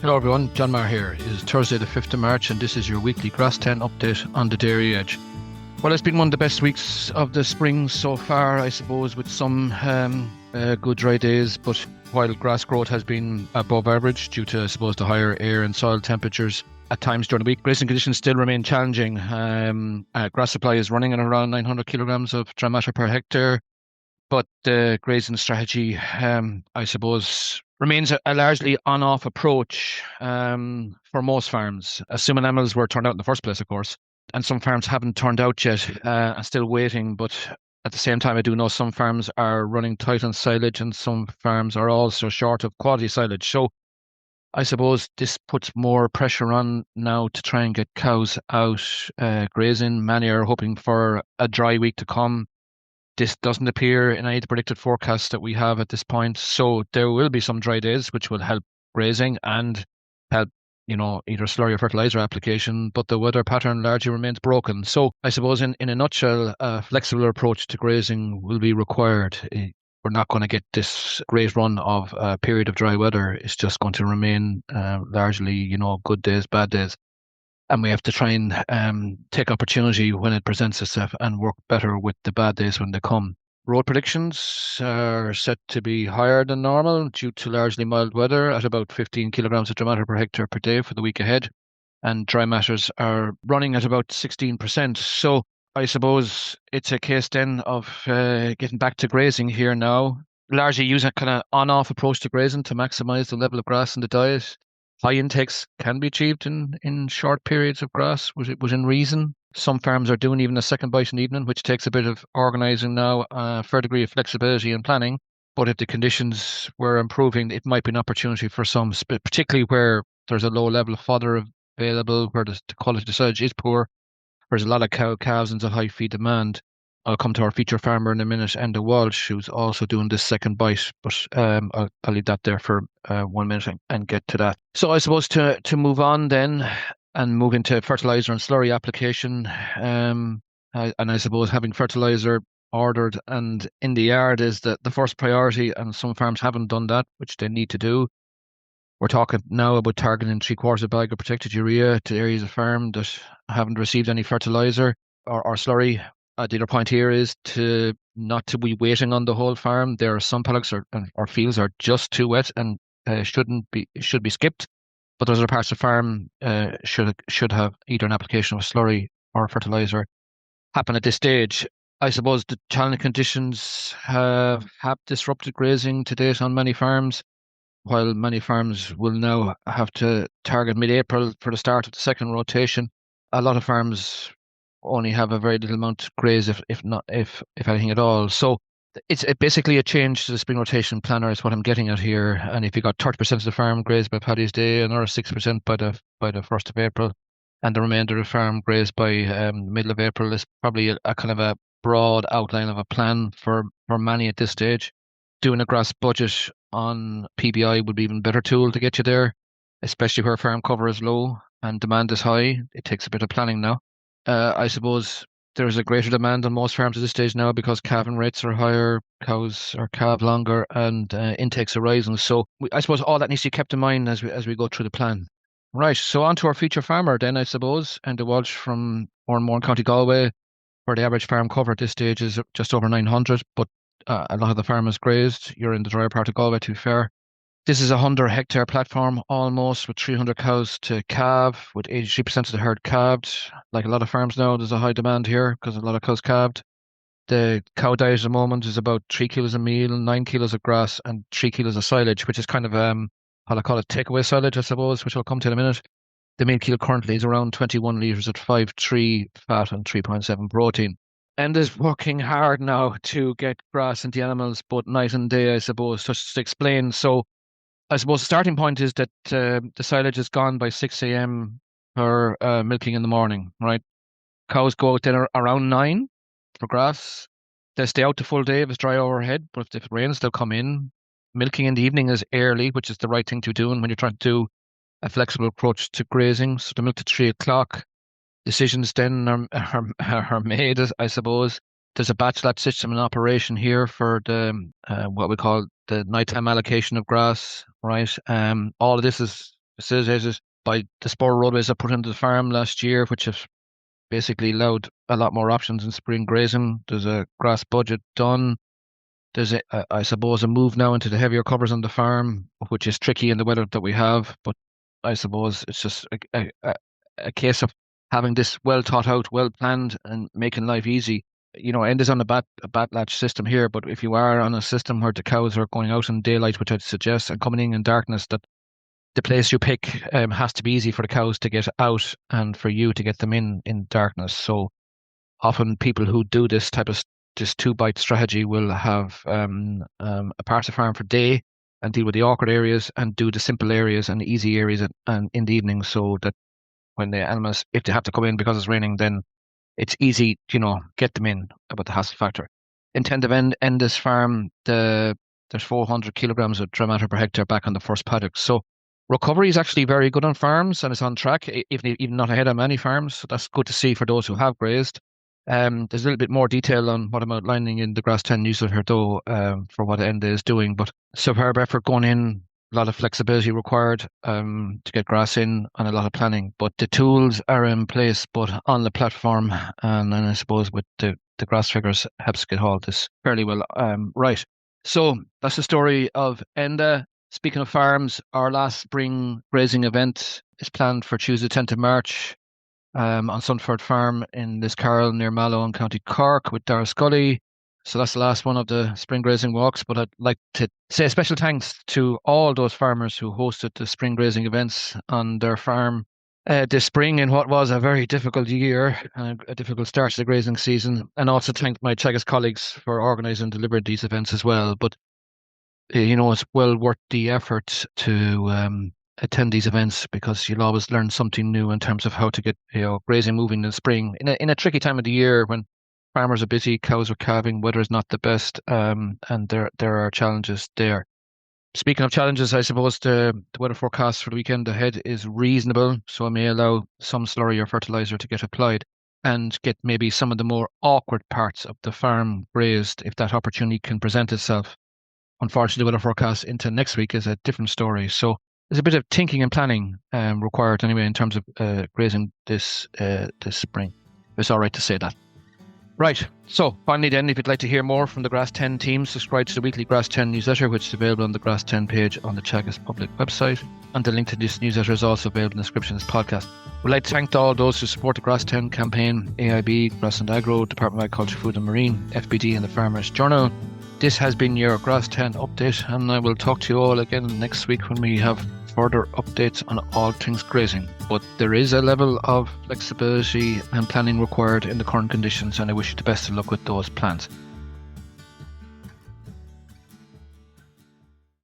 Hello everyone, John Maher here. It is Thursday the 5th of March and this is your weekly Grass10 update on the dairy edge. Well, it's been one of the best weeks of the spring so far, I suppose, with some good dry days, but while grass growth has been above average due to, I suppose, the higher air and soil temperatures at times during the week, grazing conditions still remain challenging. Grass supply is running at around 900 kilograms of dry matter per hectare, but the grazing strategy, I suppose, remains a largely on-off approach for most farms, assuming animals were turned out in the first place, of course. And some farms haven't turned out yet. I'm still waiting, but at the same time, I do know some farms are running tight on silage and some farms are also short of quality silage. So I suppose this puts more pressure on now to try and get cows out grazing. Many are hoping for a dry week to come. This doesn't appear in any of the predicted forecasts that we have at this point. So there will be some dry days, which will help grazing and help, either slurry or fertilizer application, but the weather pattern largely remains broken. So I suppose in a nutshell, a flexible approach to grazing will be required. We're not going to get this great run of a period of dry weather. It's just going to remain largely, good days, bad days. And we have to try and take opportunity when it presents itself and work better with the bad days when they come. Road predictions are set to be higher than normal due to largely mild weather at about 15 kilograms of dry matter per hectare per day for the week ahead. And dry matters are running at about 16%. So I suppose it's a case then of getting back to grazing here now, largely using a kind of on-off approach to grazing to maximize the level of grass in the diet. High intakes can be achieved in short periods of grass within reason. Some farms are doing even a second bite in the evening, which takes a bit of organising now, a fair degree of flexibility and planning. But if the conditions were improving, it might be an opportunity for some, particularly where there's a low level of fodder available, where the quality of the silage is poor. There's a lot of calves and a high feed demand. I'll come to our feature farmer in a minute, Enda Walsh, who's also doing this second bite, but I'll leave that there for 1 minute and get to that. So I suppose to move on then and move into fertilizer and slurry application, and I suppose having fertilizer ordered and in the yard is the first priority, and some farms haven't done that, which they need to do. We're talking now about targeting 3/4 bag of protected urea to areas of farm that haven't received any fertilizer or slurry. The other point here is not to be waiting on the whole farm. There are some paddocks or fields are just too wet and should be skipped. But there's other parts of the farm should have either an application of slurry or fertilizer happen at this stage. I suppose the challenging conditions have disrupted grazing to date on many farms. While many farms will now have to target mid-April for the start of the second rotation, a lot of farms only have a very little amount to graze, if anything at all. So it's basically a change to the spring rotation planner is what I'm getting at here. And if you got 30% of the farm grazed by Paddy's Day, another 6% by the 1st of April, and the remainder of the farm grazed by middle of April, is probably a kind of a broad outline of a plan for many at this stage. Doing a grass budget on PBI would be even better tool to get you there, especially where farm cover is low and demand is high. It takes a bit of planning now. I suppose there's a greater demand on most farms at this stage now because calving rates are higher, cows are calved longer, and intakes are rising. So I suppose all that needs to be kept in mind as we go through the plan. Right, so on to our feature farmer then, I suppose, Enda Walsh from Oranmore, County Galway, where the average farm cover at this stage is just over 900, but a lot of the farm is grazed. You're in the drier part of Galway, to be fair. This is a 100-hectare platform almost, with 300 cows to calve, with 83% of the herd calved. Like a lot of farms now, there's a high demand here because a lot of cows calved. The cow diet at the moment is about 3 kilos of meal, 9 kilos of grass, and 3 kilos of silage, which is kind of, how I call it, takeaway silage, I suppose, which I'll come to in a minute. The meal kilo currently is around 21 litres at 5.3 fat and 3.7 protein. And is working hard now to get grass into the animals both night and day, I suppose, just to explain. So I suppose the starting point is that the silage is gone by 6 a.m. for milking in the morning, right? Cows go out then around 9 for grass. They stay out the full day if it's dry overhead, but if it rains, they'll come in. Milking in the evening is early, which is the right thing to do when you're trying to do a flexible approach to grazing. So they milk at 3 o'clock. Decisions then are made, I suppose. There's a batch latch system in operation here for the what we call the nighttime allocation of grass, right? All of this is facilitated by the spur roadways I put into the farm last year, which have basically allowed a lot more options in spring grazing. There's a grass budget done. There's I suppose, a move now into the heavier covers on the farm, which is tricky in the weather that we have. But I suppose it's just a case of having this well thought out, well planned, and making life easy. Enda's on a bat latch system here, but if you are on a system where the cows are going out in daylight, which I'd suggest, and coming in darkness, that the place you pick has to be easy for the cows to get out and for you to get them in darkness. So often people who do this two bite strategy will have a part of the farm for day and deal with the awkward areas and do the simple areas and easy areas and in the evening, so that when the animals, if they have to come in because it's raining, then it's easy, get them in about the hassle factor. Intent of end this farm, there's 400 kilograms of dry matter per hectare back on the first paddock. So recovery is actually very good on farms and it's on track, even not ahead of many farms. So that's good to see for those who have grazed. There's a little bit more detail on what I'm outlining in the Grass10 newsletter, though, for what Enda is doing. But superb effort going in, a lot of flexibility required to get grass in, and a lot of planning. But the tools are in place, but on the platform, and then I suppose with the grass figures helps get all this fairly well right. So that's the story of Enda. Speaking of farms, our last spring grazing event is planned for Tuesday, 10th of March. On Sunford Farm in Liscarroll near Mallow in County Cork with Dara Scully. So that's the last one of the spring grazing walks, but I'd like to say a special thanks to all those farmers who hosted the spring grazing events on their farm this spring in what was a very difficult year, a difficult start to the grazing season, and also thank my Teagasc colleagues for organising and delivering these events as well. But it's well worth the effort to attend these events, because you'll always learn something new in terms of how to get grazing moving in the spring in a tricky time of the year when farmers are busy, cows are calving, weather is not the best, and there are challenges there. Speaking of challenges, I suppose the weather forecast for the weekend ahead is reasonable, so I may allow some slurry or fertilizer to get applied and get maybe some of the more awkward parts of the farm grazed if that opportunity can present itself. Unfortunately, the weather forecast into next week is a different story, so there's a bit of thinking and planning required anyway in terms of grazing this spring. It's all right to say that. Right, so finally then, if you'd like to hear more from the Grass10 team, subscribe to the weekly Grass10 newsletter, which is available on the Grass10 page on the Teagasc public website. And the link to this newsletter is also available in the description of this podcast. We'd like to thank all those who support the Grass10 campaign, AIB, Grassland Agro, Department of Agriculture, Food and Marine, FBD and the Farmers Journal. This has been your Grass10 update, and I will talk to you all again next week when we have further updates on all things grazing. But there is a level of flexibility and planning required in the current conditions, and I wish you the best of luck with those plans.